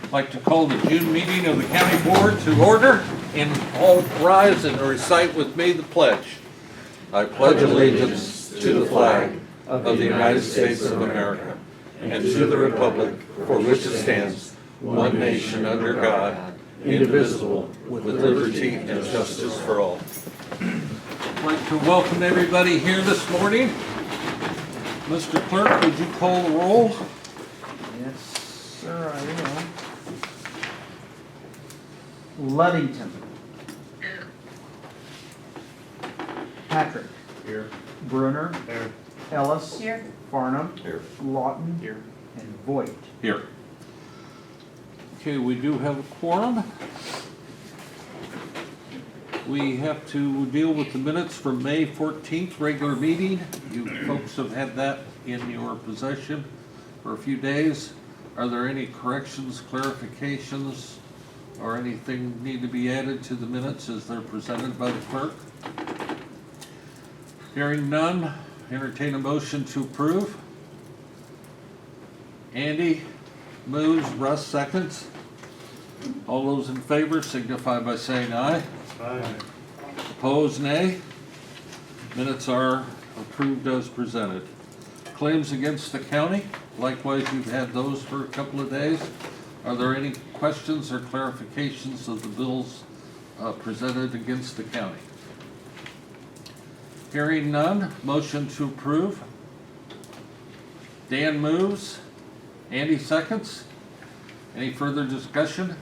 I'd like to call the June meeting of the county board to order, and all rise and recite with me the pledge. I pledge allegiance to the flag of the United States of America and to the republic for which it stands, one nation under God, indivisible, with liberty and justice for all. I'd like to welcome everybody here this morning. Mr. Clerk, would you call the roll? Yes, sir, I will. Ludington. Patrick. Here. Bruner. Here. Ellis. Here. Farnham. Here. Lawton. Here. And Voigt. Here. Okay, we do have a quorum. We have to deal with the minutes from May 14th, regular meeting. You folks have had that in your possession for a few days. Are there any corrections, clarifications, or anything need to be added to the minutes as they're presented by the clerk? Hearing none, entertain a motion to approve. Andy moves, Russ seconds. All those in favor signify by saying aye. Aye. Opposed, nay. Minutes are approved as presented. Claims against the county, likewise you've had those for a couple of days. Are there any questions or clarifications of the bills presented against the county? Hearing none, motion to approve. Dan moves. Andy seconds. Any further discussion?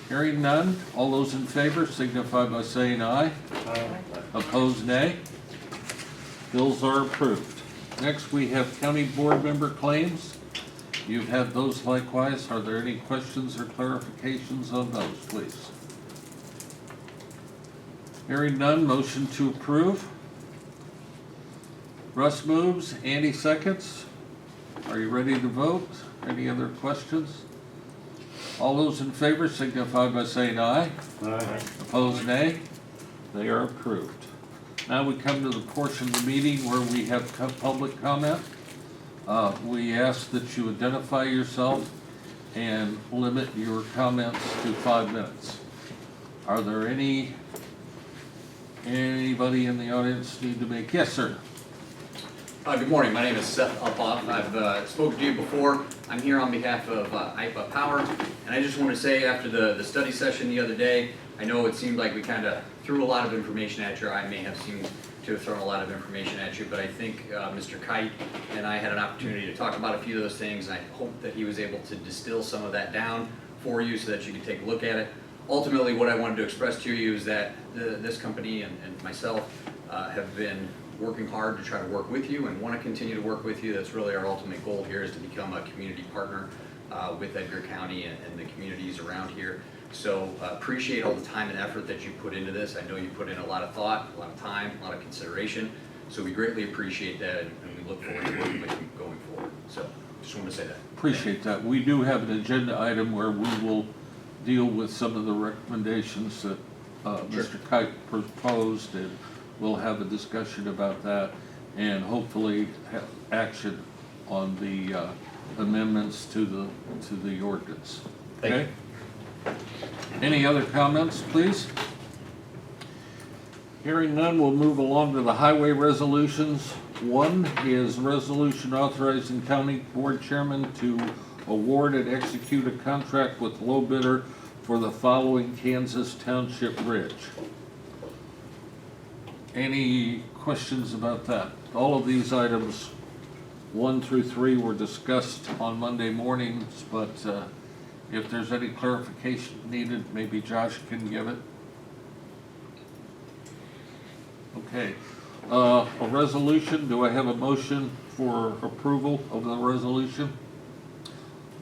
Hearing none, all those in favor signify by saying aye. Aye. Opposed, nay. Bills are approved. Next, we have county board member claims. You've had those likewise. Are there any questions or clarifications on those, please? Hearing none, motion to approve. Russ moves, Andy seconds. Are you ready to vote? Any other questions? All those in favor signify by saying aye. Aye. Opposed, nay. They are approved. Now we come to the portion of the meeting where we have public comment. We ask that you identify yourself and limit your comments to 5 minutes. Are there anybody in the audience need to make? Yes, sir. Good morning, my name is Seth Upoff. I've spoken to you before. I'm here on behalf of IPA Power, and I just want to say after the study session the other day, I know it seemed like we kind of threw a lot of information at you. I may have seemed to have thrown a lot of information at you, but I think Mr. Kite and I had an opportunity to talk about a few of those things, and I hope that he was able to distill some of that down for you so that you could take a look at it. Ultimately, what I wanted to express to you is that this company and myself have been working hard to try to work with you and want to continue to work with you. That's really our ultimate goal here, is to become a community partner with Edgar County and the communities around here. So appreciate all the time and effort that you put into this. I know you put in a lot of thought, a lot of time, a lot of consideration. So we greatly appreciate that, and we look forward to working with you going forward. So just want to say that. Appreciate that. We do have an agenda item where we will deal with some of the recommendations that Mr. Kite proposed, and we'll have a discussion about that and hopefully have action on the amendments to the ordinance. Okay? Any other comments, please? Hearing none, we'll move along to the highway resolutions. One is resolution authorizing county board chairman to award and execute a contract with low bidder for the following Kansas Township Bridge. Any questions about that? All of these items, 1 through 3, were discussed on Monday mornings, but if there's any clarification needed, maybe Josh can give it. Okay. A resolution, do I have a motion for approval of the resolution?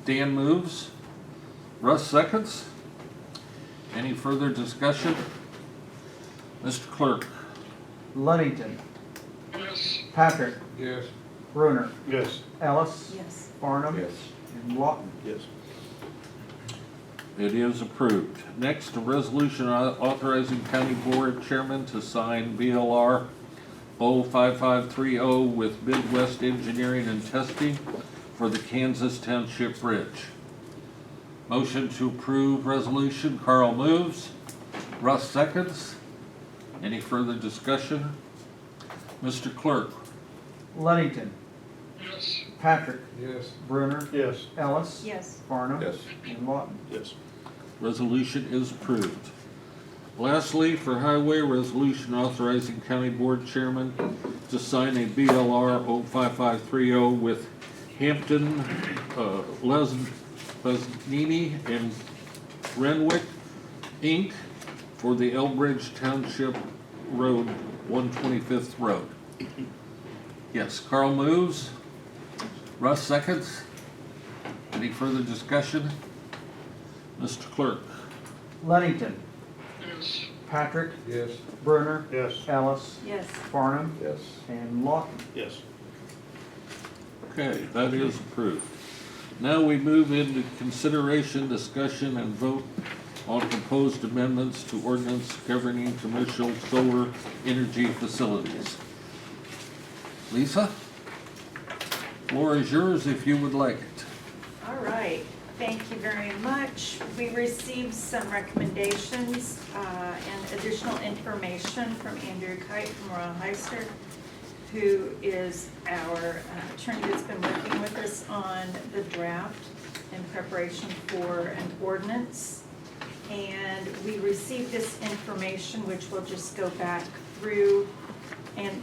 Dan moves. Russ seconds. Any further discussion? Mr. Clerk. Ludington. Yes. Patrick. Yes. Bruner. Yes. Ellis. Yes. Farnham. Yes. And Lawton. Yes. It is approved. Next, a resolution authorizing county board chairman to sign BLR 05530 with Midwest Engineering and Testing for the Kansas Township Bridge. Motion to approve resolution, Carl moves. Russ seconds. Any further discussion? Mr. Clerk? Lunnington, Yes. Patrick, Yes. Brunner, Yes. Ellis, Yes. Farnum. Yes. And Lawton. Yes. Resolution is approved. Lastly, for highway, resolution authorizing county board chairman to sign a BLR 05530 with Hampton, Lesnini and Renwick, Inc. for the Elbridge Township Road, 125th Road. Yes, Carl moves. Russ seconds. Any further discussion? Mr. Clerk? Lunnington, Yes. Patrick, Yes. Brunner, Yes. Ellis, Yes. Farnum, Yes. and Lawton. Yes. Okay, that is approved. Now we move into consideration, discussion, and vote on proposed amendments to ordinance governing commercial solar energy facilities. Lisa? Floor is yours if you would like it. All right, thank you very much. We received some recommendations and additional information from Andrew Kite from Royal Heister, who is our attorney that's been working with us on the draft in preparation for an ordinance. And we received this information, which we'll just go back through, and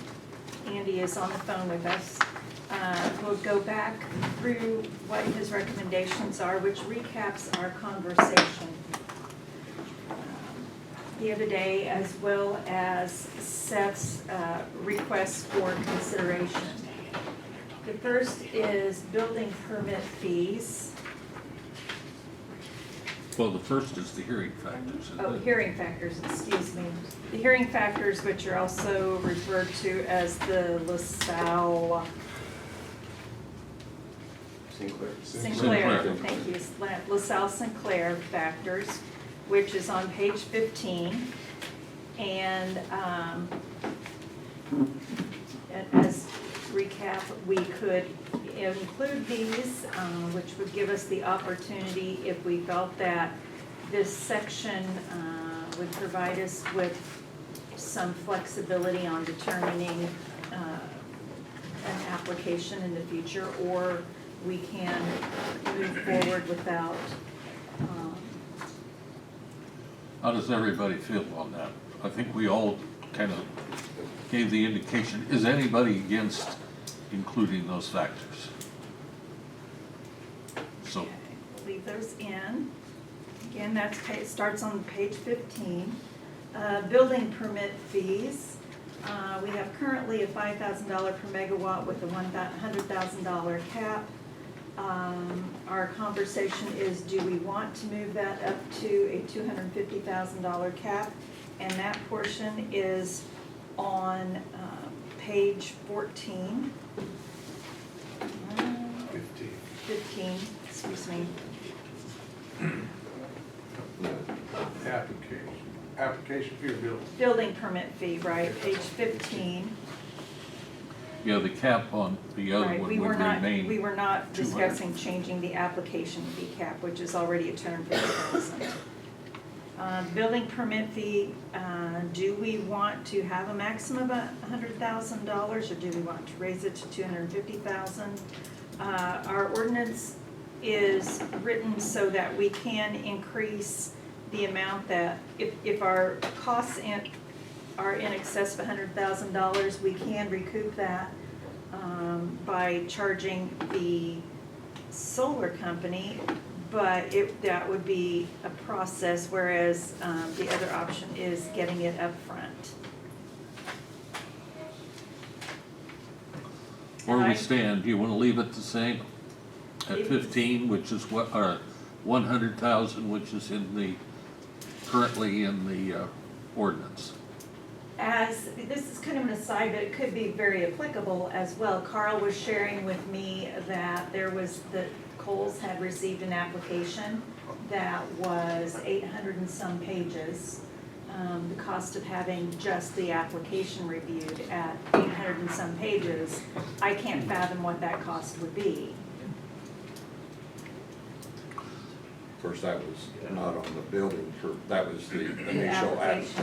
Andy is on the phone with us. We'll go back through what his recommendations are, which recaps our conversation the other day, as well as Seth's request for consideration. The first is building permit fees. Well, the first is the hearing factors, isn't Oh, it? hearing factors, excuse me. The hearing factors, which are also referred to as the LaSalle Sinclair, thank you, LaSalle Sinclair factors, which is on page 15. And as recap, we could include these, which would give us the opportunity, if we felt that this section would provide us with some flexibility on determining an application in the future, or we can move forward without. How does everybody feel on that? I think we all kind of gave the indication. Is anybody against including those factors? So, Leave those in. Again, that's starts on page 15. Building permit fees. We have currently a $5,000 per megawatt with a $100,000 cap. Our conversation is, do we want to move that up to a $250,000 cap? And that portion is on page 14. 15, excuse me. Application for your bill. Building permit fee, right, page 15. yeah, the cap on the other Right, one we would were not, remain. we were not 200. discussing changing the application fee cap, which is already at $250,000. Building permit fee, do we want to have a maximum of $100,000, or do we want to raise it to $250,000? Our ordinance is written so that we can increase the amount that, if our costs are in excess of $100,000, we can recoup that by charging the solar company, but that would be a process, whereas the other option is getting it up front. Where we Aye. stand, do you want to leave it the same? At Leave it. 15, which is what, or 100,000, which is currently in the ordinance? As, this is kind of an aside, but it could be very applicable as well. Carl was sharing with me that Kohl's had received an application that was 800 and some pages. The cost of having just the application reviewed at 800 and some pages, I can't fathom what that cost would be. Of course, that was not on the building, that was the application.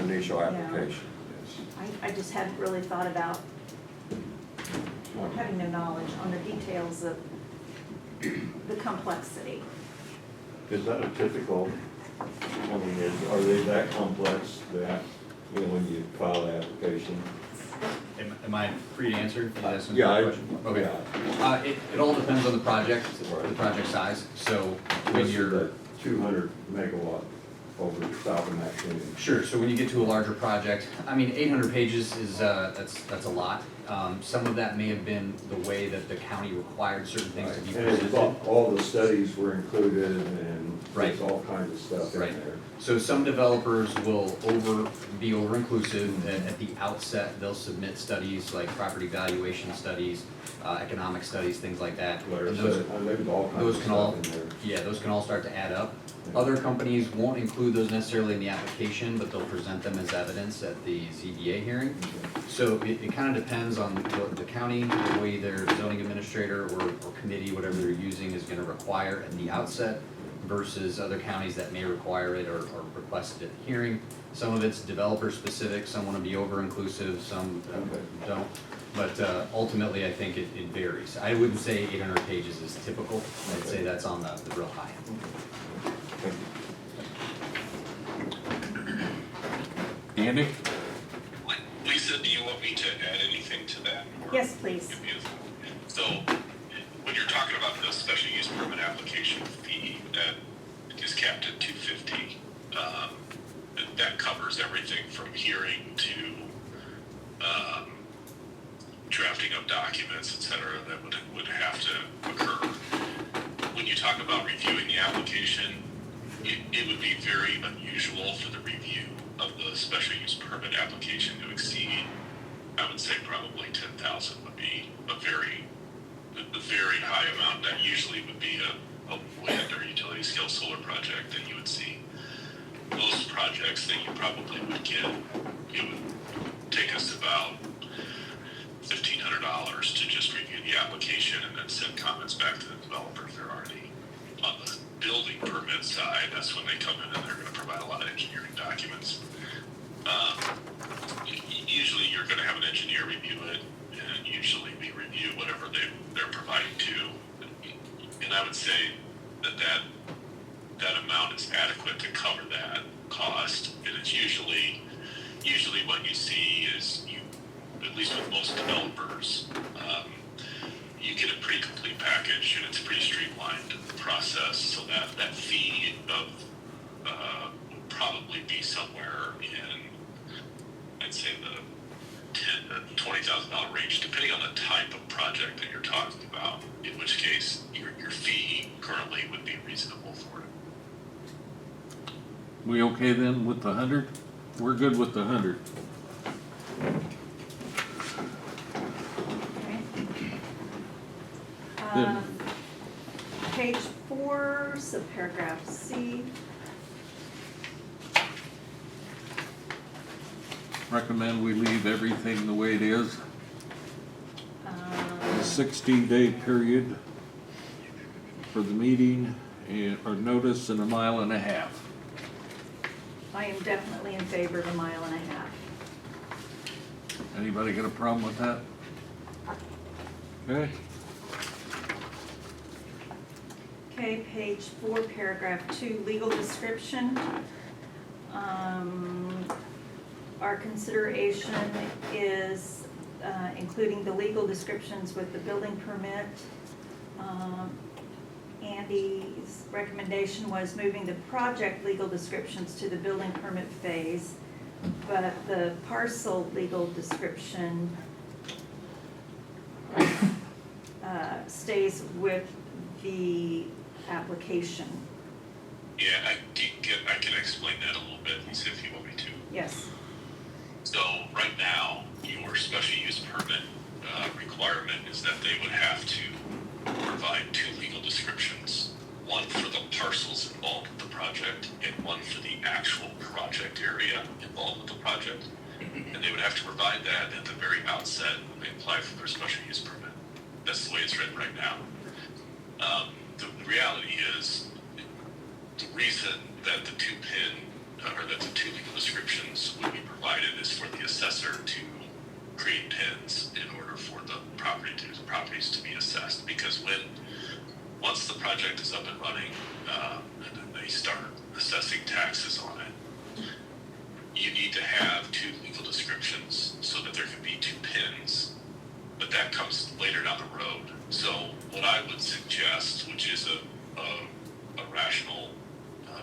initial Yeah. application, yes. I just hadn't really thought about, having no knowledge on the details of the complexity. Is that a typical, I mean, are they that complex that, you know, when you file the application? Am I free to answer? Is that some Yeah, question? Okay. yeah. It all depends on the project, Right. the project size. So when This is you're, the 200 megawatt over the top of that thing. sure, so when you get to a larger project, I mean, 800 pages is, that's a lot. Some of that may have been the way that the county required certain things to be And it's presented. all the studies were included and Right. there's all kinds of stuff in Right. there. So some developers will be over-inclusive, and at the outset, they'll submit studies like property valuation studies, economic studies, things like that. Larry And those- said, there's all kinds those of can all, stuff in there. yeah, those can all start to add up. Other companies won't include those necessarily in the application, but they'll present them as evidence at the ZBA hearing. So it kind of depends on what the county, the way their zoning administrator or committee, whatever they're using, is gonna require at the outset versus other counties that may require it or request it at the hearing. Some of it's developer specific, some wanna be over-inclusive, some don't. But ultimately, I think it varies. I wouldn't say 800 pages is typical. I'd say that's on the real high end. Andy? Lisa, do you want me to add anything to that? or- Yes, please. So, when you're talking about the special use permit application fee that is capped at $250, that covers everything from hearing to drafting of documents, et cetera, that would have to occur. When you talk about reviewing the application, it would be very unusual for the review of the special use permit application to exceed, I would say probably 10,000 would be a very high amount. That usually would be a wind or utility scale solar project that you would see. Most projects that you probably would get, it would take us about $1,500 to just review the application and then send comments back to the developer if they're already on the building permit side. That's when they come in and they're going to provide a lot of engineering documents. Usually you're going to have an engineer review it, and usually we review whatever they're providing too. And I would say that amount is adequate to cover that cost. And it's usually what you see is at least with most developers, you get a pretty complete package and it's pretty streamlined process. So that fee would probably be somewhere in, I'd say the $10,000 to $20,000 range, depending on the type of project that you're talking about. In which case, your fee currently would be reasonable for it. We okay then with the 100? We're good with the 100. Okay. Page 4, subparagraph C. Recommend we leave everything the way it is. Um, 60-day period for the meeting, or notice in 1.5 miles. I am definitely in favor of 1.5 miles. Anybody got a problem with that? Okay. Okay, page 4, paragraph 2, legal description. Our consideration is including the legal descriptions with the building permit. Andy's recommendation was moving the project legal descriptions to the building permit phase, but the parcel legal description stays with the application. Yeah, I can explain that a little bit, Lisa, if you want me to. Yes. So right now, your special use permit requirement is that they would have to provide 2 legal descriptions, one for the parcels involved with the project and one for the actual project area involved with the project. And they would have to provide that at the very outset when they apply for their special use permit. That's the way it's written right now. The reality is, the reason that the two legal descriptions would be provided is for the assessor to create pins in order for the properties to be assessed. Because once the project is up and running, and then they start assessing taxes on it, you need to have two legal descriptions so that there can be two pins. But that comes later down the road. So what I would suggest, which is a rational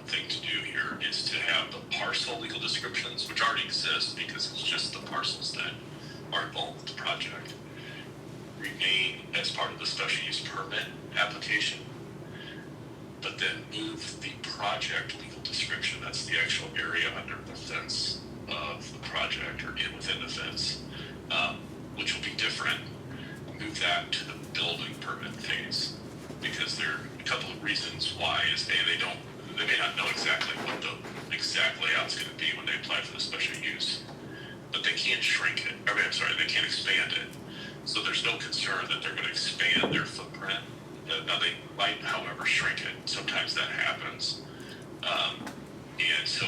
thing to do here, is to have the parcel legal descriptions, which already exist because it's just the parcels that are involved with the project, remain as part of the special use permit application, but then move the project legal description, that's the actual area under the fence of the project or within the fence, which will be different, move that to the building permit phase, because there are a couple of reasons why is they may not know exactly what the exact layout's going to be when they apply for the special use, but they can't shrink it. They can't expand it. So there's no concern that they're going to expand their footprint. Now they might, however, shrink it. Sometimes that happens. And so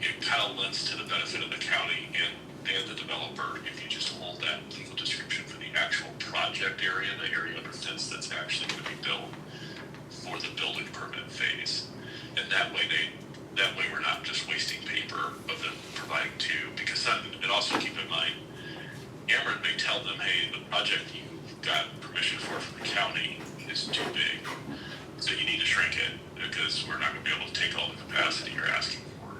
it kind of lends to the benefit of the county and the developer if you just hold that legal description for the actual project area, the area under fence that's actually going to be built for the building permit phase. And that way we're not just wasting paper of them providing two, because and also keep in mind, Ameren may tell them, hey, the project you've got permission for from the county is too big, so you need to shrink it because we're not going to be able to take all the capacity you're asking for.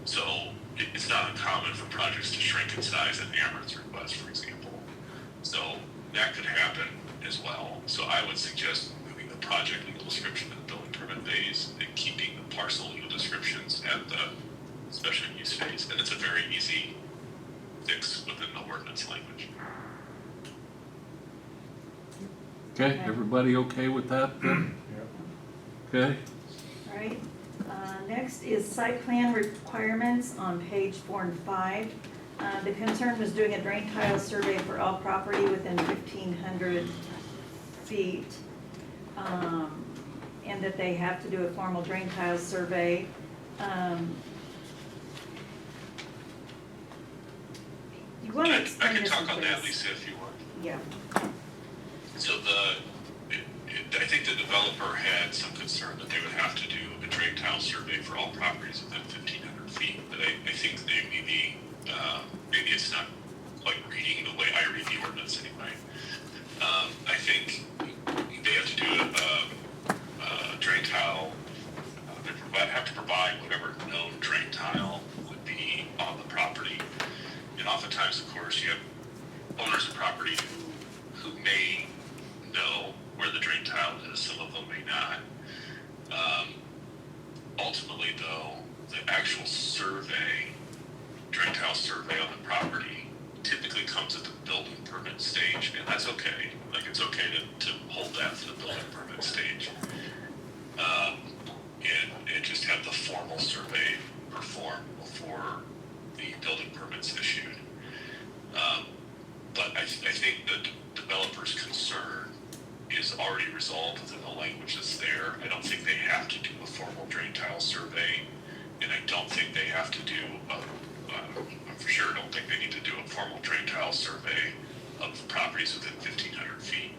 So it's not uncommon for projects to shrink in size at Ameren's request, for example. So that could happen as well. So I would suggest moving the project legal description to the building permit phase and keeping the parcel legal descriptions at the special use phase. And it's a very easy fix within the ordinance language. Okay, everybody okay with that then? Okay, All right, next is site plan requirements on page 4 and 5. The concern was doing a drain tile survey for all property within 1,500 feet. And that they have to do a formal drain tile survey. You want to I explain can this talk on that, please? Lisa, if you want. Yeah, So I think the developer had some concern that they would have to do a drain tile survey for all properties within 1,500 feet. But I think they maybe it's not quite reading the way I read the ordinance anyway. I think they have to do a drain tile. They have to provide whatever known drain tile would be on the property. And oftentimes, of course, you have owners of property who may know where the drain tile is. Some of them may not. Ultimately, though, the actual survey, drain tile survey on the property, typically comes at the building permit stage, and that's okay. Like, it's okay to hold that for the building permit stage. And just have the formal survey performed before the building permit's issued. But I think the developer's concern is already resolved within the language that's there. I don't think they have to do a formal drain tile survey, and I don't think they have to do I for sure don't think they need to do a formal drain tile survey of the properties within 1,500 feet.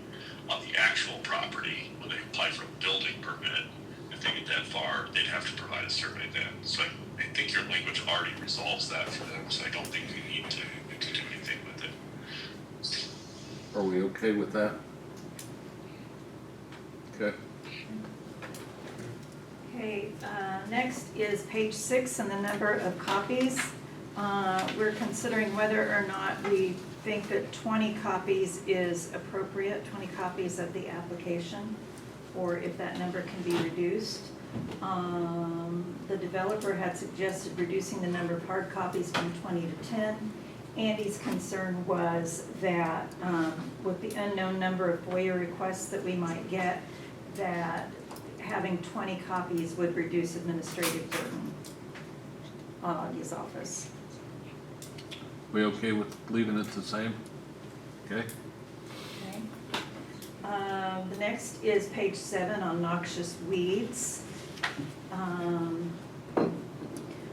On the actual property, when they apply for a building permit, if they get that far, they'd have to provide a survey then. So I think your language already resolves that for them, so I don't think you need to do anything with it. are we okay with that? Okay, okay, next is page 6 and the number of copies. We're considering whether or not we think that 20 copies is appropriate, 20 copies of the application, or if that number can be reduced. The developer had suggested reducing the number of hard copies from 20 to 10. Andy's concern was that with the unknown number of FOIA requests that we might get, that having 20 copies would reduce administrative burden on his office. we okay with leaving it the same? Okay, Okay. The next is page 7 on noxious weeds.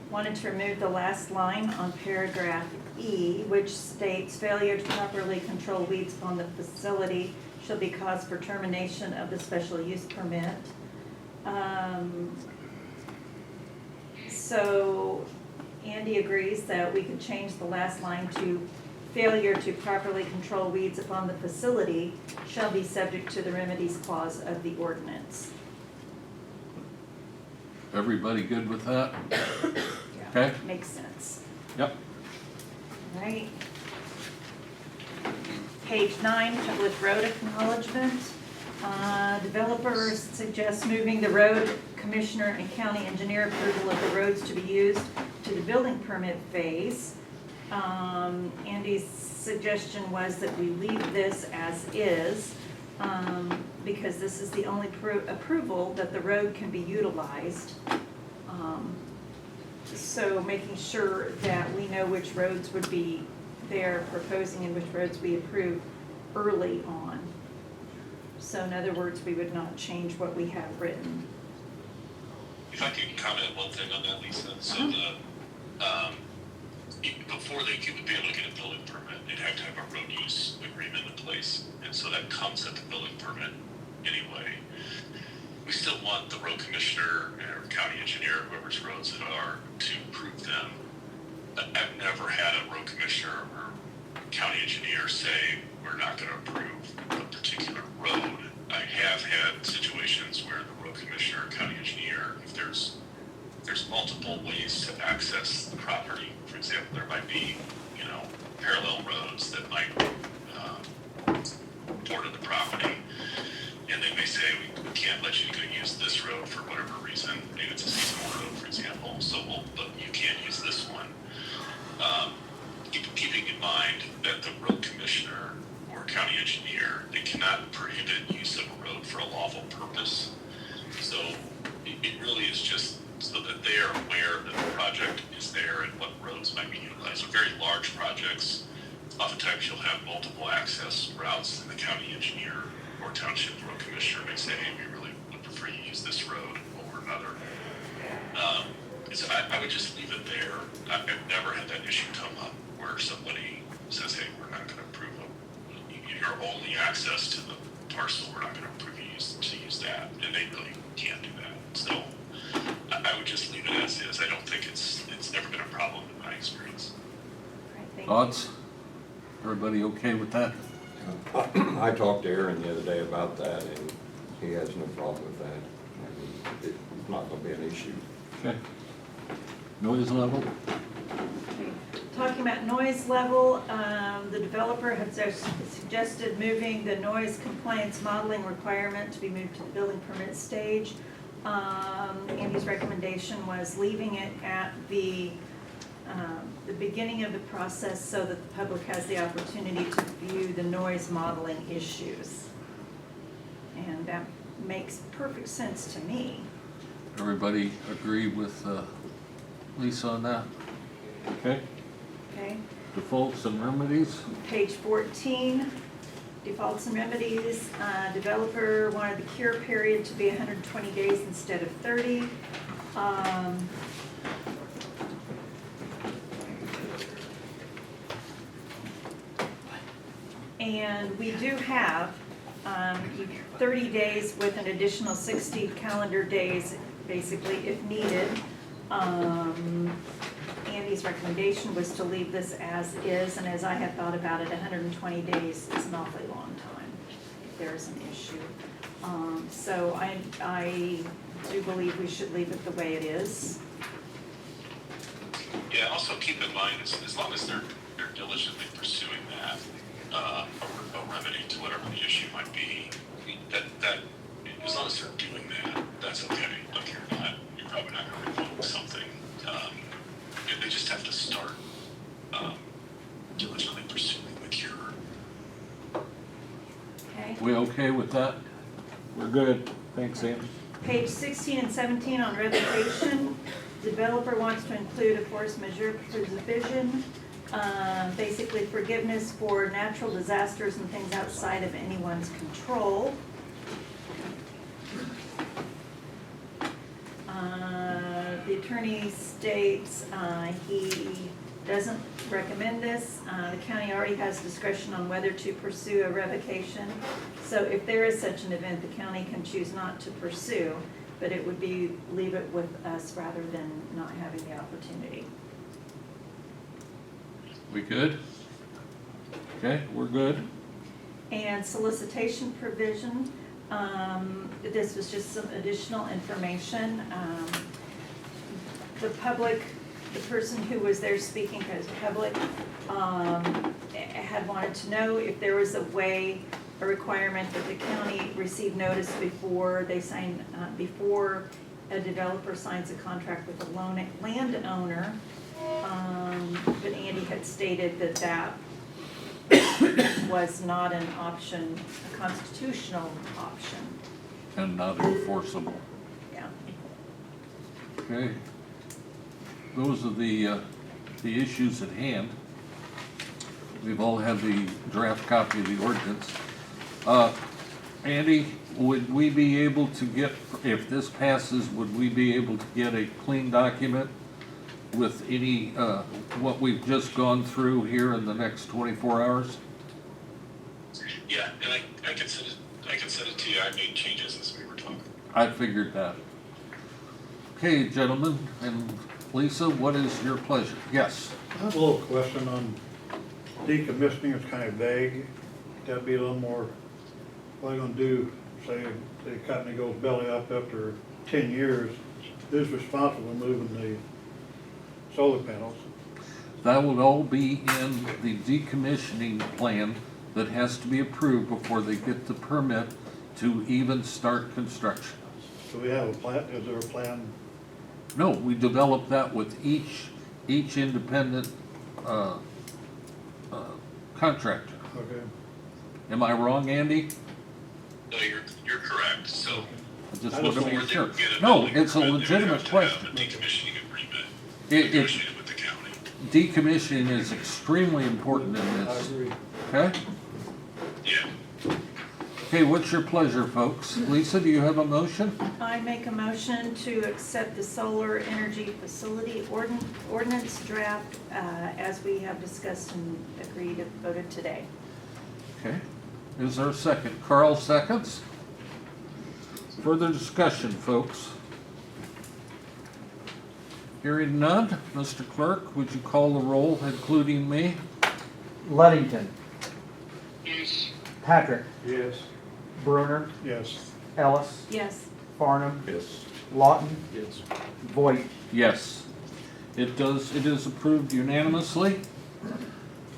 Wanted to remove the last line on paragraph E, which states failure to properly control weeds upon the facility shall be cause for termination of the special use permit. So Andy agrees that we could change the last line to failure to properly control weeds upon the facility shall be subject to the remedies clause of the ordinance. Everybody good with that? Yeah, Okay. makes sense. Yep. Right. Page 9, public road acknowledgement. Developer suggests moving the road commissioner and county engineer approval of the roads to be used to the building permit phase. Andy's suggestion was that we leave this as is, because this is the only approval that the road can be utilized. So making sure that we know which roads would be there proposing and which roads we approve early on. So in other words, we would not change what we have written. If I could comment one thing on that, Lisa, so before they could be able to get a building permit, they'd have to have a road use agreement in place, and so that comes at the building permit anyway. We still want the road commissioner or county engineer, whoever's roads it are, to approve them. I've never had a road commissioner or county engineer say, we're not gonna approve a particular road. I have had situations where the road commissioner or county engineer, if there's multiple ways to access the property. For example, there might be, parallel roads that might border the property, and they may say, we can't let you go use this road for whatever reason. Maybe it's a seasonal road, for example, but you can't use this one. Keeping in mind that the road commissioner or county engineer, they cannot prohibit use of a road for a lawful purpose. So it really is just so that they are aware that the project is there and what roads might be utilized. So very large projects, oftentimes you'll have multiple access routes, and the county engineer or township road commissioner may say, hey, we really would prefer you use this road over another. So I would just leave it there. I've never had that issue come up where somebody says, hey, we're not gonna approve your only access to the parcel, we're not gonna approve you to use that, and they really can't do that. So I would just leave it as is. I don't think it's never been a problem in my experience. Right, thank you. Thoughts? Everybody okay with that? I talked to Aaron the other day about that, and he has no problem with that. I mean, it's not gonna be an issue. Okay. Noise level? Okay. Talking about noise level, the developer has suggested moving the noise compliance modeling requirement to be moved to the building permit stage. Andy's recommendation was leaving it at the beginning of the process so that the public has the opportunity to view the noise modeling issues. And that makes perfect sense to me. Everybody agree with Lisa on that? Okay. Okay, Defaults and remedies? page 14, defaults and remedies. Developer wanted the cure period to be 120 days instead of 30. And we do have 30 days with an additional 60 calendar days, basically, if needed. Andy's recommendation was to leave this as is, and as I had thought about it, 120 days is an awfully long time if there's an issue. So I do believe we should leave it the way it is. Yeah, also keep in mind, as long as they're diligently pursuing that, a remedy to whatever the issue might be, that as long as they're doing that, that's okay. Like you're probably not going to revoke something. They just have to start diligently pursuing the cure. Okay. We okay with that? We're good. Thanks, Andy. Page 16 and 17 on revocation. Developer wants to include a force majeure provision, basically forgiveness for natural disasters and things outside of anyone's control. The attorney states he doesn't recommend this. The county already has discretion on whether to pursue a revocation. So if there is such an event, the county can choose not to pursue, but it would be leave it with us rather than not having the opportunity. We good? Okay, we're good. And solicitation provision, this was just some additional information. The public, the person who was there speaking as public, had wanted to know if there was a way, a requirement that the county receive notice before they sign, before a developer signs a contract with a landowner. But Andy had stated that that was not an option, a constitutional option. And not enforceable. Yeah. Okay. Those are the issues at hand. We've all had the draft copy of the ordinance. Andy, would we be able to get, if this passes, would we be able to get a clean document with any, what we've just gone through here in the next 24 hours? Yeah, and I can send it to you. I made changes as we were talking. I figured that. Okay, gentlemen, and Lisa, what is your pleasure? Yes. I have a little question on decommissioning. It's kind of vague. That'd be a little more, what are you gonna do, say the company goes belly up after 10 years, who's responsible for moving the solar panels? That would all be in the decommissioning plan that has to be approved before they get the permit to even start construction. Do we have a plan, is there a plan? No, we develop that with each independent contractor. Okay. Am I wrong, Andy? No, you're correct. So I just I want to just make sure. before they get a No, building it's a permit, they would legitimate have to question. have a decommissioning agreement It, negotiated with the county. decommissioning is extremely important in I this, agree. okay? Yeah. Okay, what's your pleasure, folks? Lisa, do you have a motion? I make a motion to accept the solar energy facility ordinance draft as we have discussed and agreed and voted today. Okay, is there a second? Carl seconds. Further discussion, folks? Hearing none, Mr. Clerk, would you call the roll, including me? Luddington, Yes. Patrick, Yes. Bruner, Yes. Ellis, Yes. Farnum, Yes. Lawton, Yes. Voight. Yes. It is approved unanimously.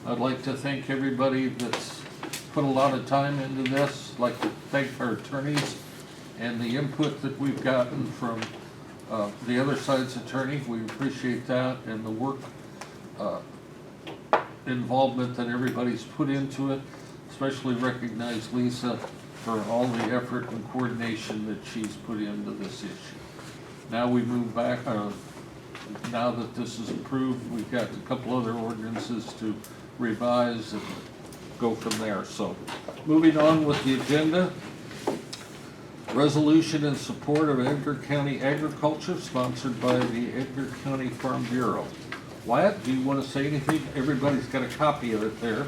I'd like to thank everybody that's put a lot of time into this. I'd like to thank our attorneys and the input that we've gotten from the other side's attorney. We appreciate that and the work involvement that everybody's put into it. Especially recognize Lisa for all the effort and coordination that she's put into this issue. Now we move back, now that this is approved, we've got a couple other ordinances to revise and go from there. So, moving on with the agenda. Resolution in support of Edgar County Agriculture, sponsored by the Edgar County Farm Bureau. Wyatt, do you want to say anything? Everybody's got a copy of it there.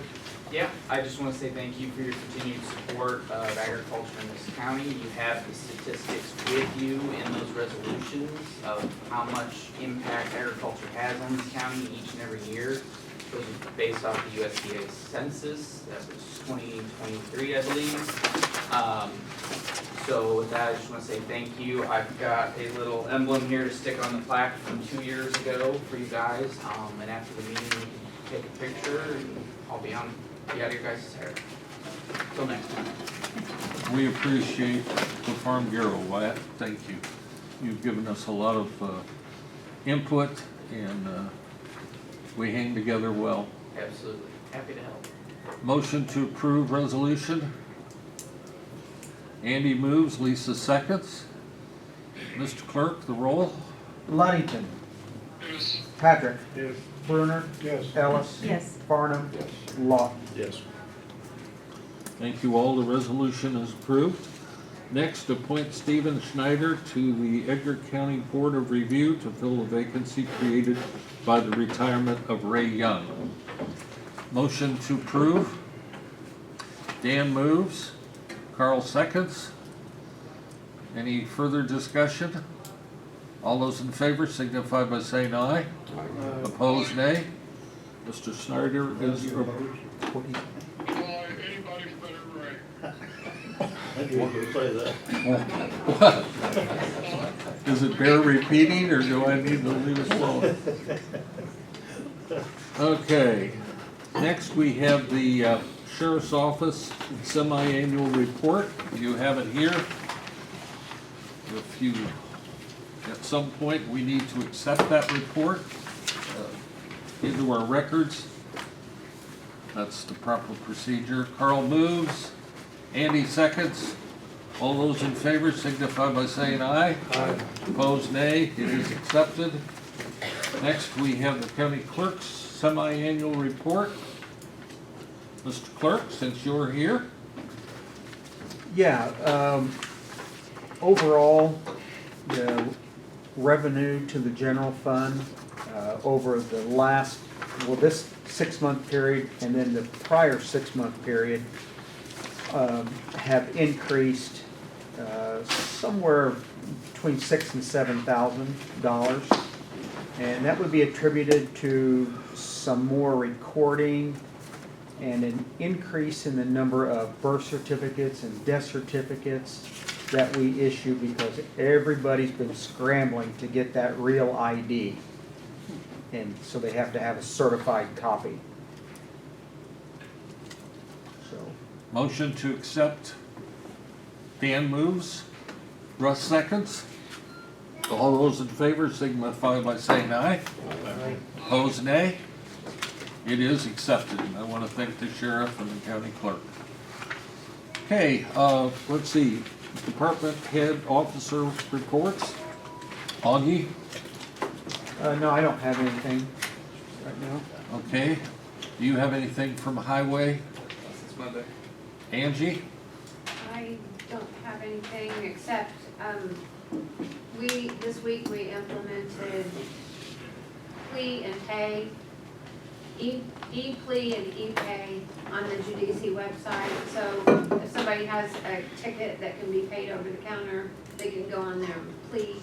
Yeah, I just want to say thank you for your continued support of agriculture in this county. You have the statistics with you in those resolutions of how much impact agriculture has on this county each and every year. Those are based off the USDA census, that was 2023, I believe. So with that, I just want to say thank you. I've got a little emblem here to stick on the plaque from 2 years ago for you guys. And after the meeting, we can take a picture and I'll be out of your guys' hair. Till next time. We appreciate the Farm Bureau, Wyatt. Thank you. You've given us a lot of input and we hang together well. Absolutely. Happy to help. Motion to approve resolution. Andy moves, Lisa seconds. Mr. Clerk, the roll. Luddington, Yes. Patrick, Yes. Bruner, Yes. Ellis, Yes. Farnum, Yes. Lawton. Yes. Thank you all. The resolution is approved. Next, appoint Stephen Schneider to the Edgar County Board of Review to fill a vacancy created by the retirement of Ray Young. Motion to approve. Dan moves. Carl seconds. Any further discussion? All those in favor signify by saying aye. Opposed, nay. Mr. Snyder is, Well, anybody's better, right? I knew you were gonna say that. what? Does it bear repeating, or do I need to leave it alone? Okay, next we have the Sheriff's Office semi-annual report. You have it here. If you, at some point, we need to accept that report into our records. That's the proper procedure. Carl moves. Andy seconds. All those in favor signify by saying aye. Aye. Opposed, nay. It is accepted. Next, we have the county clerk's semi-annual report. Mr. Clerk, since you're here. Yeah, overall, the revenue to the general fund over the last, well, this 6-month period and then the prior 6-month period have increased somewhere between $6,000 and $7,000, and that would be attributed to some more recording and an increase in the number of birth certificates and death certificates that we issue because everybody's been scrambling to get that real ID, and so they have to have a certified copy. So. Motion to accept. Dan moves. Russ seconds. All those in favor signify by saying aye. Aye. Opposed, nay. It is accepted. I want to thank the sheriff and the county clerk. Okay, let's see. Department head officer reports. Augie? No, I don't have anything right now. Okay. Do you have anything from highway? Since Monday. Angie? I don't have anything except, this week we implemented plea and pay, e-plea and e-pay on the Judici website. So if somebody has a ticket that can be paid over the counter, they can go on there, plead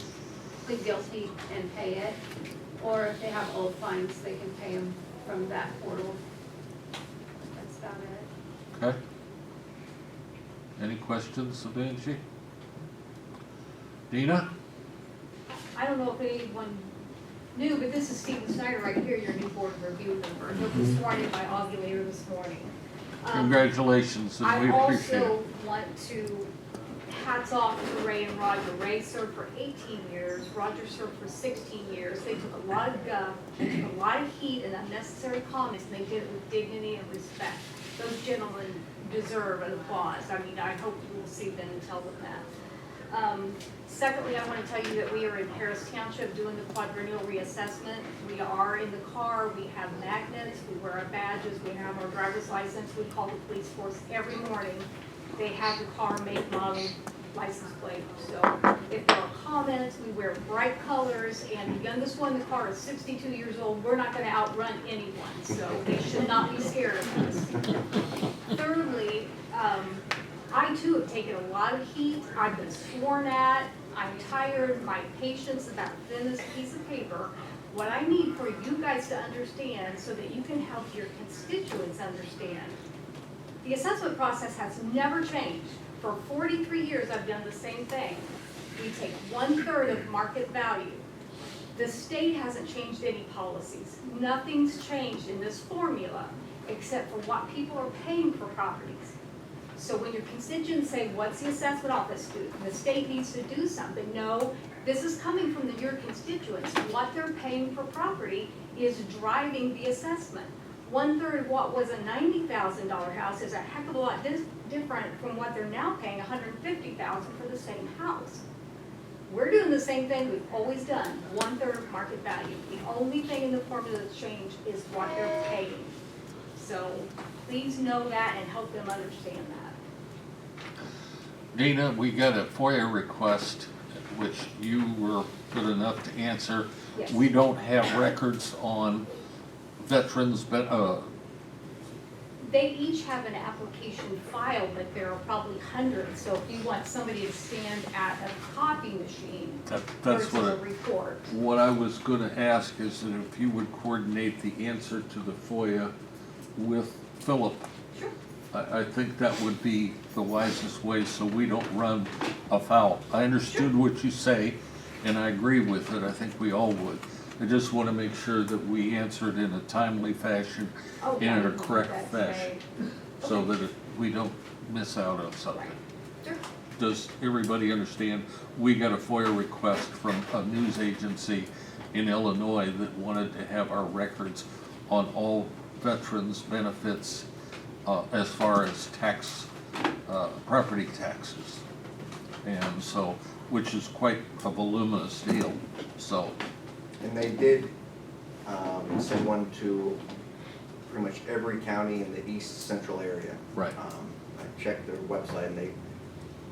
guilty and pay it. Or if they have old fines, they can pay them from that portal. That's about it. Okay. Any questions of Angie? Dina? I don't know if anyone knew, but this is Stephen Snyder right here, your new board review member. He'll be sworn in by Augie later this morning. Congratulations, and we appreciate I it. also want to hats off to Ray and Roger. Ray served for 18 years, Roger served for 16 years. They took a lot of guff, they took a lot of heat and unnecessary comments, and they did it with dignity and respect. Those gentlemen deserve an applause. I mean, I hope you will see them and tell them that. Secondly, I want to tell you that we are in Harris Township doing the quadrennial reassessment. We are in the car, we have magnets, we wear our badges, we have our driver's license, we call the police force every morning. They have the car, make, model, license plate. So if there are comments, we wear bright colors, and the youngest one in the car is 62 years old. We're not going to outrun anyone, so they should not be scared of us. Thirdly, I too have taken a lot of heat. I've been sworn at. I'm tired. My patience about thin this piece of paper. What I need for you guys to understand so that you can help your constituents understand. The assessment process has never changed. For 43 years, I've done the same thing. We take 1/3 of market value. The state hasn't changed any policies. Nothing's changed in this formula except for what people are paying for properties. So when your constituents say, what's the assessment office do? The state needs to do something. No, this is coming from your constituents. What they're paying for property is driving the assessment. 1/3 of what was a $90,000 house is a heck of a lot different from what they're now paying $150,000 for the same house. We're doing the same thing we've always done, 1/3 of market value. The only thing in the formula that's changed is what they're paying. So please know that and help them understand that. Dina, we got a FOIA request, which you were good enough to answer. Yes. We don't have records on veterans, They each have an application file, but there are probably hundreds, so if you want somebody to stand at a copy machine that's versus what a report. what I was gonna ask is that if you would coordinate the answer to the FOIA with Philip. Sure. I think that would be the wisest way, so we don't run afoul. I understood what you say, and I agree with it, I think we all would. I just wanna make sure that we answer it in a timely fashion, Oh, and in a wonderful. correct That's fashion, great. so Okay. that we don't miss out on something. Sure. Does everybody understand? We got a FOIA request from a news agency in Illinois that wanted to have our records on all veterans' benefits as far as tax, property taxes. And so, which is quite a voluminous deal, so, And they did send one to pretty much every county in the east central area. right. I checked their website and they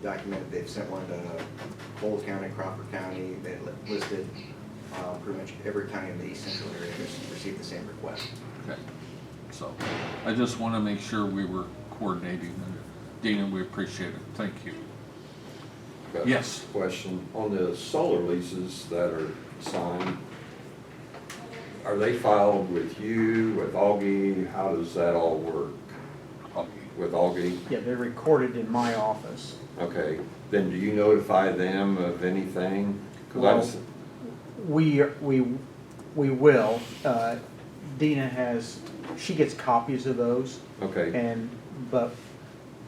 documented, they've sent one to Coles County, Crawford County, they listed pretty much every county in the east central area has received the same request. Okay, so, I just wanna make sure we were coordinating, and Dina, we appreciate it, thank you. Got a Yes. Question, on the solar leases that are signed, are they filed with you, with Augie? How does that all work? With Augie? Yeah, they're recorded in my office. Okay, then do you notify them of anything? 'Cause I Well, was- we will. Dina has, she gets copies of those, Okay, but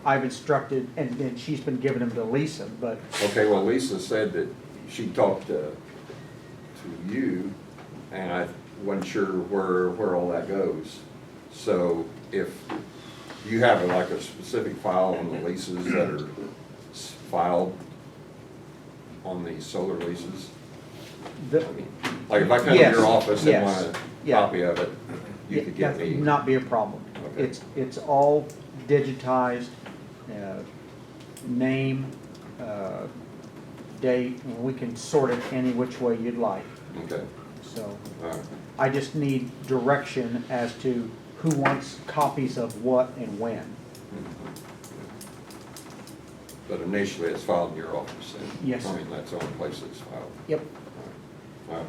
I've instructed, and then she's been giving them to Lisa, but okay, well, Lisa said that she talked to you, and I wasn't sure where all that goes. So if you have like a specific file on the leases that are filed on the solar leases, the, like if I come to Yes, your office and yes, want a yeah. copy of it, you could get that me. would not be a problem. Okay. It's all digitized, name, date, and we can sort it any which way you'd like. Okay, So all right. I just need direction as to who wants copies of what and when. But initially, it's filed in your office, and Yes. I mean, that's the only place it's filed. Yep. All right.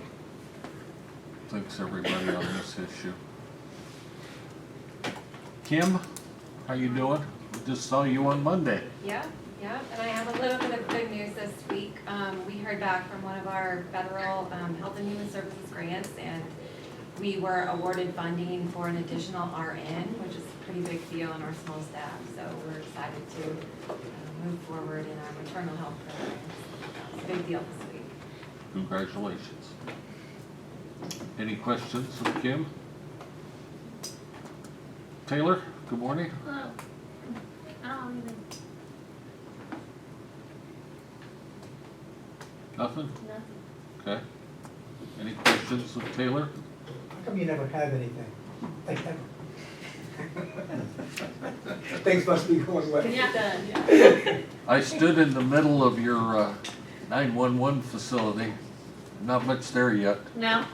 Thanks everybody on this issue. Kim, how you doing? We just saw you on Monday. Yeah, yeah, and I have a little bit of good news this week. We heard back from one of our federal Health and Human Services grants, and we were awarded funding for an additional RN, which is a pretty big deal in our small staff. So we're excited to move forward in our maternal health program. It's a big deal this week. Congratulations. Any questions of Kim? Taylor, good morning. Hello. I don't even, Nothing? nothing. Okay. Any questions of Taylor? How come you never have anything? Things must be going well. Yeah, done, yeah. I stood in the middle of your 911 facility. Not much there yet. No.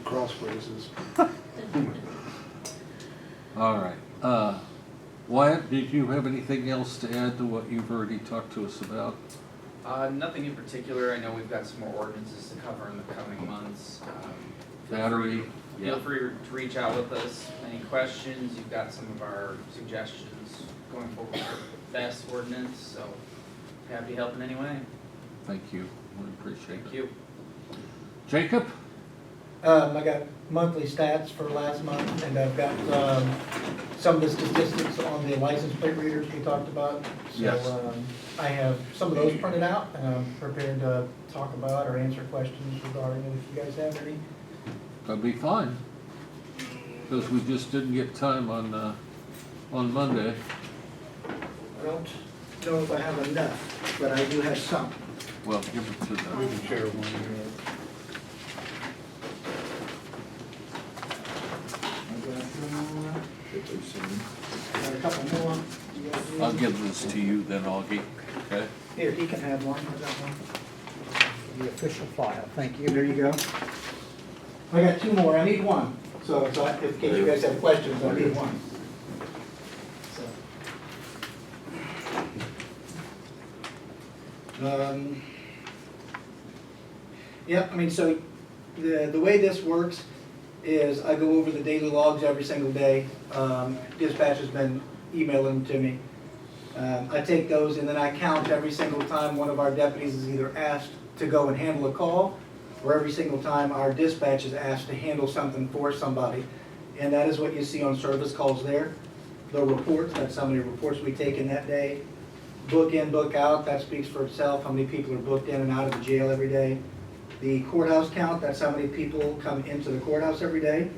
Cross phrases. All right. Wyatt, did you have anything else to add to what you've already talked to us about? Nothing in particular. I know we've got some more ordinances to cover in the coming months. Battery? Feel free to reach out with us. Any questions? You've got some of our suggestions going forward for best ordinance, so happy to help in any way. Thank you. We appreciate it. Thank you. Jacob? I got monthly stats for last month, and I've got some of the statistics on the license plate readers we talked about. Yes. So I have some of those printed out, and I'm prepared to talk about or answer questions regarding it if you guys have any. That'd be fine. Because we just didn't get time on Monday. I don't know if I have enough, but I do have some. Well, give it to We them. can share one here. Got a couple more. I'll give this to you then, Augie, okay? Here, he can have one. How's that one? The official file. Thank you. There you go. I got two more, I need one, so in case you guys have questions, I need one. So. Yeah, I mean, so the way this works is I go over the daily logs every single day. Dispatch has been emailing them to me. I take those and then I count every single time one of our deputies is either asked to go and handle a call, or every single time our dispatch is asked to handle something for somebody. And that is what you see on service calls there. The reports, that's how many reports we take in that day. Book in, book out, that speaks for itself, how many people are booked in and out of the jail every day. The courthouse count, that's how many people come into the courthouse every day.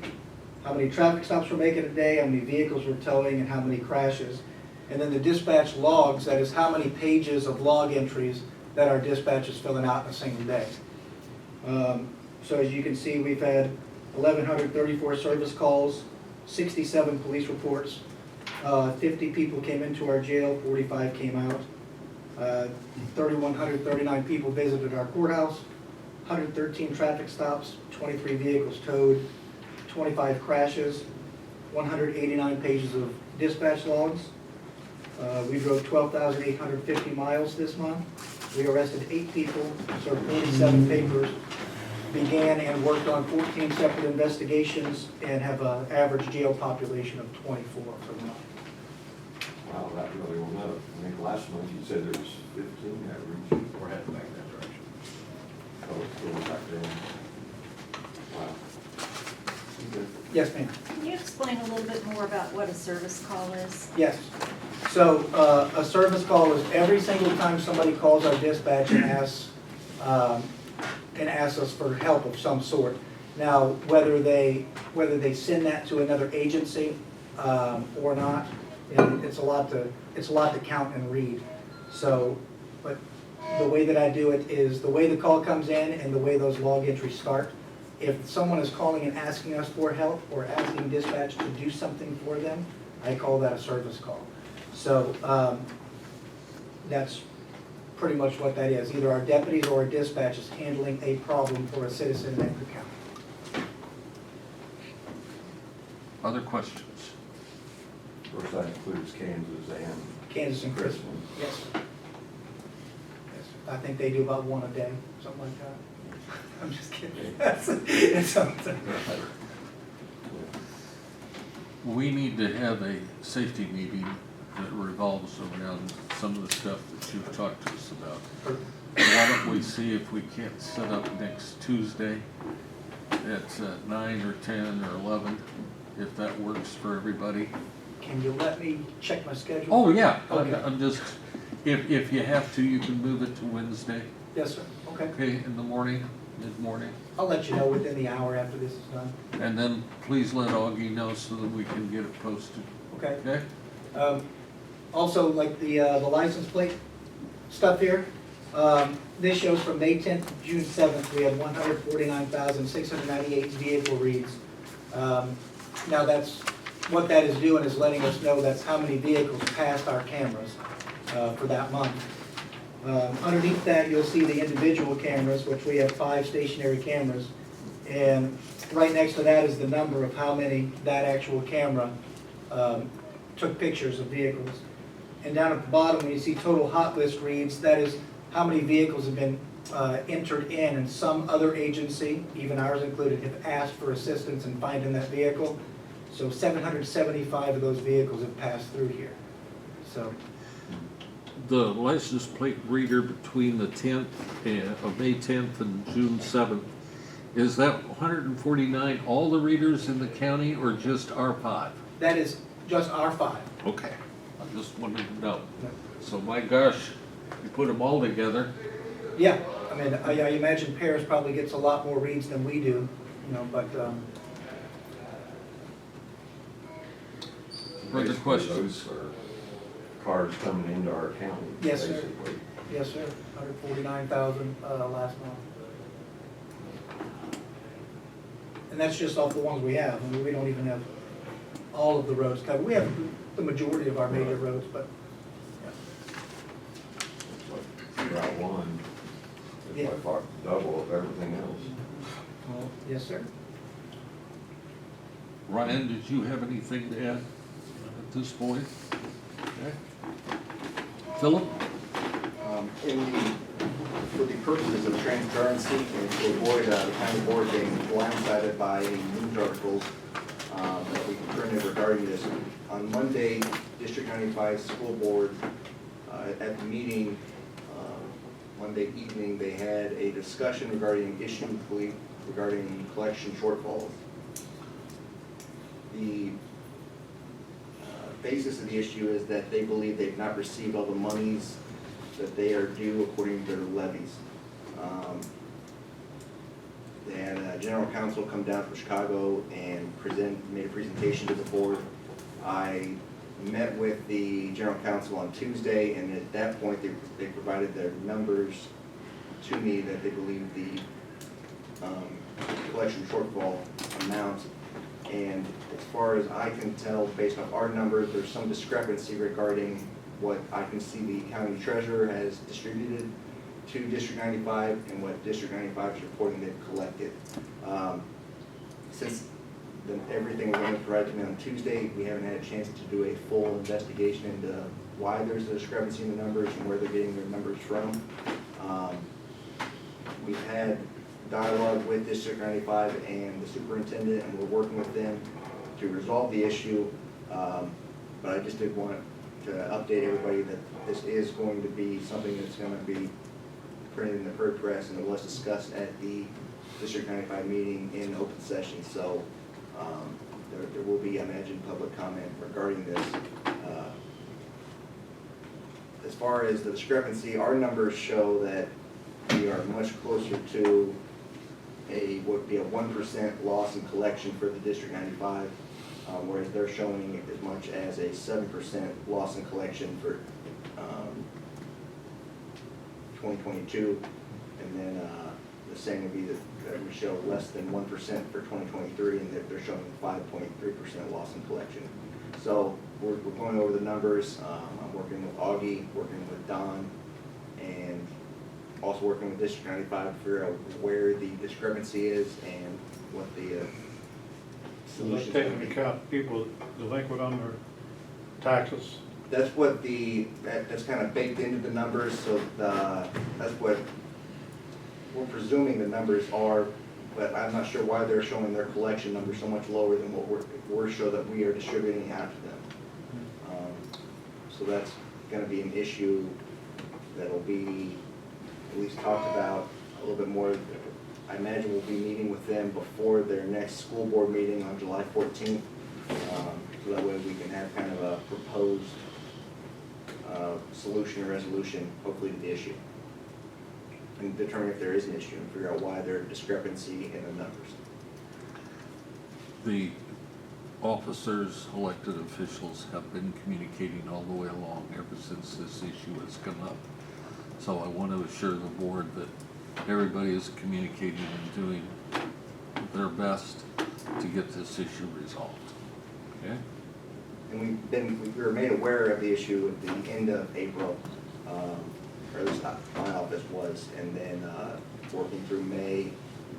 How many traffic stops we're making a day, how many vehicles we're towing, and how many crashes. And then the dispatch logs, that is how many pages of log entries that our dispatch is filling out in a single day. So as you can see, we've had 1,134 service calls, 67 police reports, 50 people came into our jail, 45 came out. 3,139 people visited our courthouse, 113 traffic stops, 23 vehicles towed, 25 crashes, 189 pages of dispatch logs. We drove 12,850 miles this month. We arrested 8 people, served 47 papers, began and worked on 14 separate investigations, and have an average jail population of 24 for the month. Wow, that really went up. I think last month you said there was 15 average. We're heading back that direction. Oh, it's going back down. Wow. Okay. Yes, ma'am. Can you explain a little bit more about what a service call is? Yes. So a service call is every single time somebody calls our dispatch and asks us for help of some sort. Now, whether they send that to another agency or not, and it's a lot to count and read. So, but the way that I do it is the way the call comes in and the way those log entries start. If someone is calling and asking us for help or asking dispatch to do something for them, I call that a service call. So that's pretty much what that is. Either our deputies or our dispatch is handling a problem for a citizen in Edgar County. Other questions? Of course, that includes Kansas and Kansas and Christmas. Yes, sir. Yes, sir. I think they do about one a day, something like that. I'm just kidding. It's something. We need to have a safety meeting that revolves around some of the stuff that you've talked to us about. Why don't we see if we can't set up next Tuesday at 9 or 10 or 11, if that works for everybody? Can you let me check my schedule? Oh, yeah, Okay. I'm just, if you have to, you can move it to Wednesday, Yes, sir. Okay. okay, in the morning, mid-morning. I'll let you know within the hour after this is done. And then please let Augie know so that we can get it posted, Okay. okay? Also, like the license plate stuff here, this shows from May 10th to June 7th, we had 149,698 vehicle reads. Now that's, what that is doing is letting us know that's how many vehicles passed our cameras for that month. Underneath that, you'll see the individual cameras, which we have 5 stationary cameras. And right next to that is the number of how many that actual camera took pictures of vehicles. And down at the bottom, when you see total hot list reads, that is how many vehicles have been entered in, and some other agency, even ours included, have asked for assistance in finding that vehicle. So 775 of those vehicles have passed through here. So The license plate reader between the 10th, of May 10th and June 7th, is that 149 all the readers in the county or just our 5? that is just our 5. Okay, I just wanted to know. So my gosh, you put them all together. Yeah, I mean, I imagine Paris probably gets a lot more reads than we do, you know, but Further Basically, questions? Those are cars coming into our county. Yes, sir. Basically. yes, sir, 149,000 last month. And that's just off the ones we have. I mean, we don't even have all of the roads covered. We have the majority of our major roads, but, Route 1 is Yeah. by far double of everything else. well, yes, sir. Ryan, did you have anything to add at this point? Okay. Philip? For the purposes of transparency and to avoid the county board being blindsided by any news articles that we printed regarding this, on Monday, District 95 School Board, at the meeting, Monday evening, they had a discussion regarding an issue regarding collection shortfalls. The basis of the issue is that they believe they've not received all the monies that they are due according to their levies. They had a general counsel come down from Chicago and made a presentation to the board. I met with the general counsel on Tuesday, and at that point, they provided their numbers to me that they believe the collection shortfall amount. And as far as I can tell, based on our numbers, there's some discrepancy regarding what I can see the county treasurer has distributed to District 95 and what District 95 is reporting they've collected. Since everything was only provided to me on Tuesday, we haven't had a chance to do a full investigation into why there's a discrepancy in the numbers and where they're getting their numbers from. We've had dialogue with District 95 and the superintendent, and we're working with them to resolve the issue. But I just did want to update everybody that this is going to be something that's going to be printed in the Prairie Press, and it was discussed at the District 95 meeting in open session. So there will be, I imagine, public comment regarding this. As far as the discrepancy, our numbers show that we are much closer to would be a 1% loss in collection for the District 95, whereas they're showing as much as a 7% loss in collection for 2022, and then the same would be that we show less than 1% for 2023, and that they're showing 5.3% loss in collection. So we're going over the numbers. I'm working with Augie, working with Don, and also working with District 95 to figure out where the discrepancy is and what the So let's solution take is. into account people delinquent on their taxes. That's what that's kind of baked into the numbers, so that's what we're presuming the numbers are, but I'm not sure why they're showing their collection numbers so much lower than what we're show that we are distributing out to them. So that's gonna be an issue that'll be at least talked about a little bit more. I imagine we'll be meeting with them before their next school board meeting on July 14th. So that way we can have kind of a proposed solution or resolution, hopefully, to the issue. And determine if there is an issue and figure out why there's discrepancy in the numbers. The officers, elected officials have been communicating all the way along ever since this issue has come up. So I want to assure the board that everybody is communicating and doing their best to get this issue resolved. Okay? And we were made aware of the issue at the end of April, or at least my office was, and then working through May.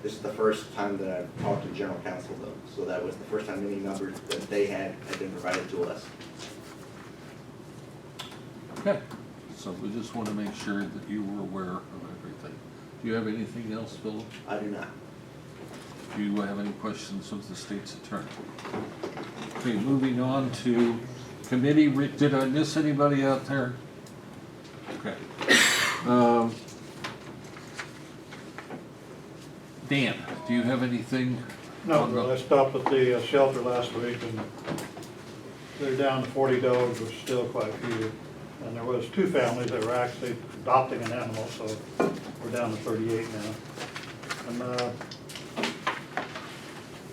This is the first time that I've talked to general counsel though, so that was the first time any numbers that they had been provided to us. Okay. So we just want to make sure that you were aware of everything. Do you have anything else, Philip? I do not. Do you have any questions of the state's attorney? Okay, moving on to committee, did I miss anybody out there? Okay. Dan, do you have anything? No, on the- but I stopped at the shelter last week, and they're down to 40 dogs, which is still quite a few. And there was 2 families that were actually adopting an animal, so we're down to 38 now. And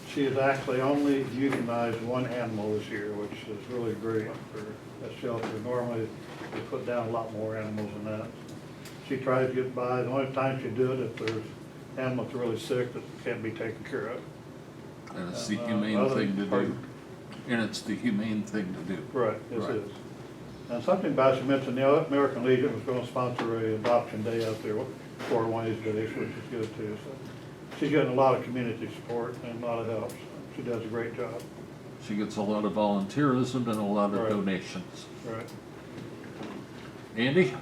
she has actually only euthanized 1 animal this year, which is really great for that shelter. Normally, they put down a lot more animals than that. She tries to get by. The only time she do it if there's animals that are really sick that can't be taken care of. And it's the humane thing to do. and it's the humane thing to do. Right, this Right. is. And something about, you mentioned the American Legion was gonna sponsor a adoption day out there for one of these days, which is good too. So she's getting a lot of community support and a lot of help. So she does a great job. She gets a lot of volunteerism and a lot of Right. donations. Right. Andy?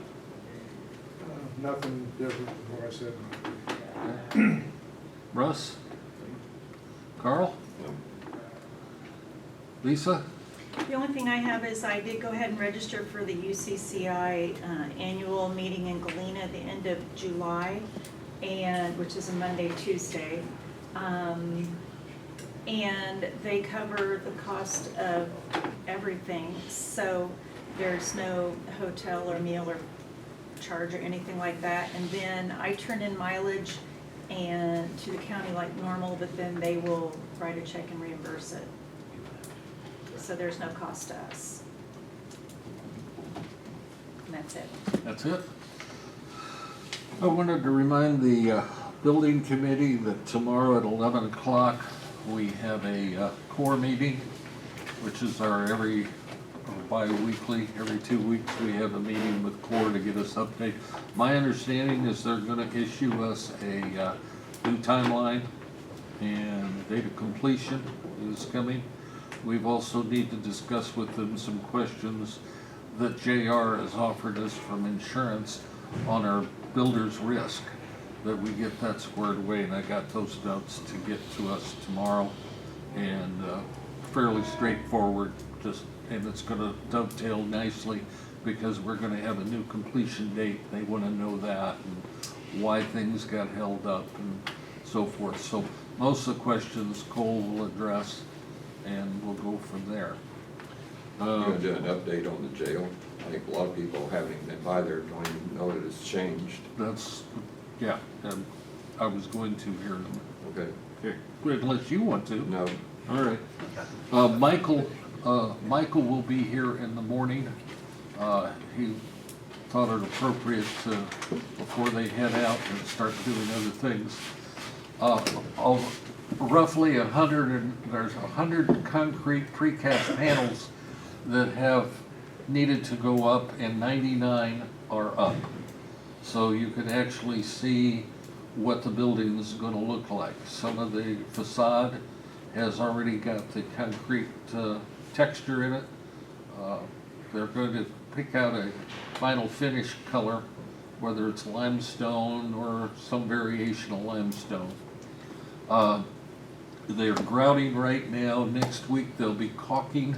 Nothing different from what I said. Russ? Carl? Lisa? The only thing I have is I did go ahead and register for the UCCI annual meeting in Galena at the end of July, and, which is a Monday, Tuesday. And they cover the cost of everything, so there's no hotel or meal or charge or anything like that. And then I turn in mileage and to the county like normal, but then they will write a check and reimburse it. So there's no cost to us. And that's it. That's it? I wanted to remind the building committee that tomorrow at 11 o'clock, we have a core meeting, which is our bi-weekly, every 2 weeks, we have a meeting with core to get us update. My understanding is they're gonna issue us a new timeline, and date of completion is coming. We've also need to discuss with them some questions that JR has offered us from insurance on our builder's risk, that we get that squared away, and I got those notes to get to us tomorrow. And fairly straightforward, and it's gonna dovetail nicely because we're gonna have a new completion date. They wanna know that and why things got held up and so forth. So most of the questions Cole will address, and we'll go from there. You're gonna do an update on the jail? I think a lot of people haven't even been by there, don't even know that it's changed. That's, yeah, and I was going to here. Okay. Okay, unless you want to. No. All right. Michael will be here in the morning. He thought it appropriate to, before they head out and start doing other things. Roughly there's 100 concrete precast panels that have needed to go up, and 99 are up. So you can actually see what the building is gonna look like. Some of the facade has already got the concrete texture in it. They're going to pick out a final finish color, whether it's limestone or some variation of limestone. They're grouting right now. Next week they'll be caulking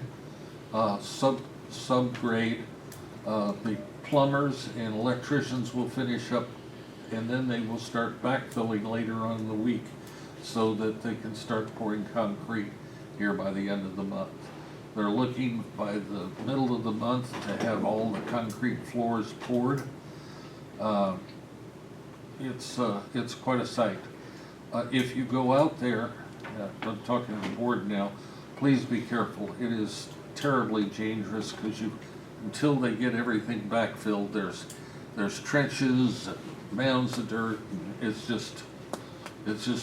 subgrade. The plumbers and electricians will finish up, and then they will start backfilling later on in the week so that they can start pouring concrete here by the end of the month. They're looking by the middle of the month to have all the concrete floors poured. It's quite a sight. If you go out there, I'm talking to the board now, please be careful. It is terribly dangerous because until they get everything backfilled, there's trenches, mounds of dirt. It's just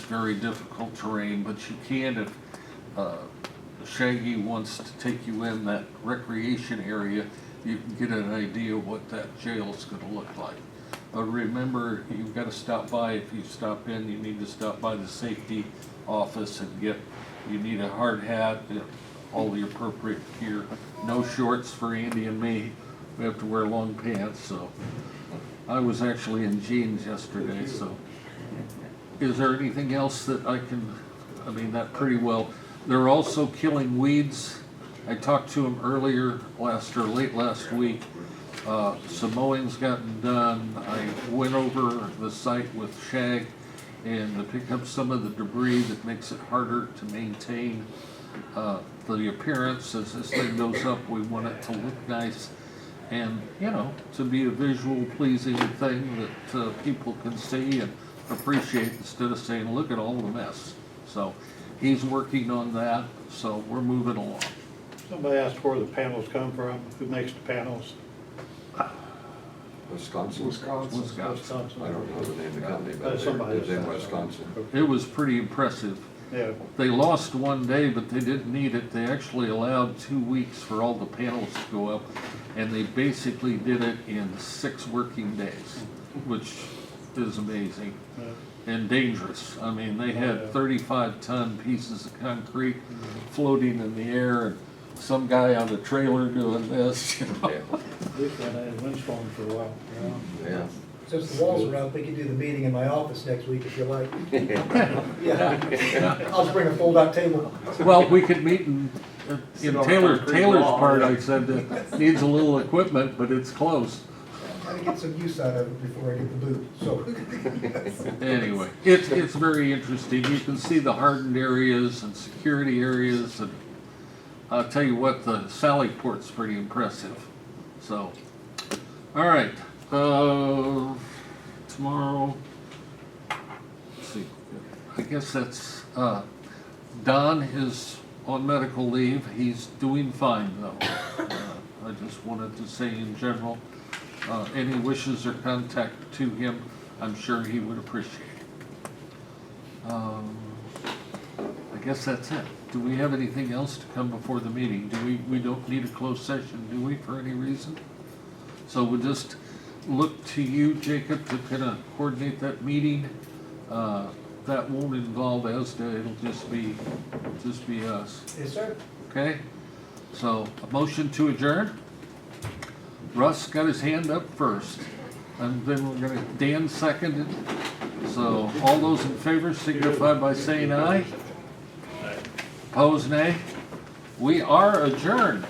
very difficult terrain. But you can, if Shaggy wants to take you in that recreation area, you can get an idea of what that jail's going to look like. But remember, you've got to stop by. If you stop in, you need to stop by the safety office and you need a hard hat, all the appropriate gear. No shorts for Andy and me. We have to wear long pants, so. I was actually in jeans yesterday, so. Is there anything else that that pretty well. They're also killing weeds. I talked to them late last week. Some mowing's gotten done. I went over the site with Shag and to pick up some of the debris that makes it harder to maintain the appearance. As this thing goes up, we want it to look nice and, to be a visual pleasing thing that people can see and appreciate instead of saying, look at all the mess. So he's working on that, so we're moving along. Somebody asked where the panels come from, who makes the panels? Wisconsin. Wisconsin. I don't know the name of the company, but Somebody it's in said so. Wisconsin. It was pretty impressive. Yeah, They lost one day, but they didn't need it. They actually allowed 2 weeks for all the panels to go up, and they basically did it in 6 working days, which is amazing and dangerous. I mean, they had 35-ton pieces of concrete floating in the air, and some guy on the trailer doing this, you know. at least I had a windstorm for a while, you know? Yeah. Since the walls are up, we can do the meeting in my office next week if you like. Yeah, I'll just bring a fold-out table. Well, we could meet in Taylor's part, I said, that needs a little equipment, but it's close. Gotta get some use out of it before I get the boot, so. Anyway, it's very interesting. You can see the hardened areas and security areas, and I'll tell you what, the Sally Port's pretty impressive. So, all right, tomorrow, let's see, I guess that's, Don is on medical leave. He's doing fine though. I just wanted to say in general, any wishes or contact to him, I'm sure he would appreciate. I guess that's it. Do we have anything else to come before the meeting? We don't need a closed session, do we, for any reason? So we'll just look to you, Jacob, to kind of coordinate that meeting. That won't involve ESDA, it'll just be us. Yes, sir. Okay? So, a motion to adjourn? Russ got his hand up first, and then we're gonna, Dan seconded. So, all those in favor signify by saying aye. Opposed, nay? We are adjourned.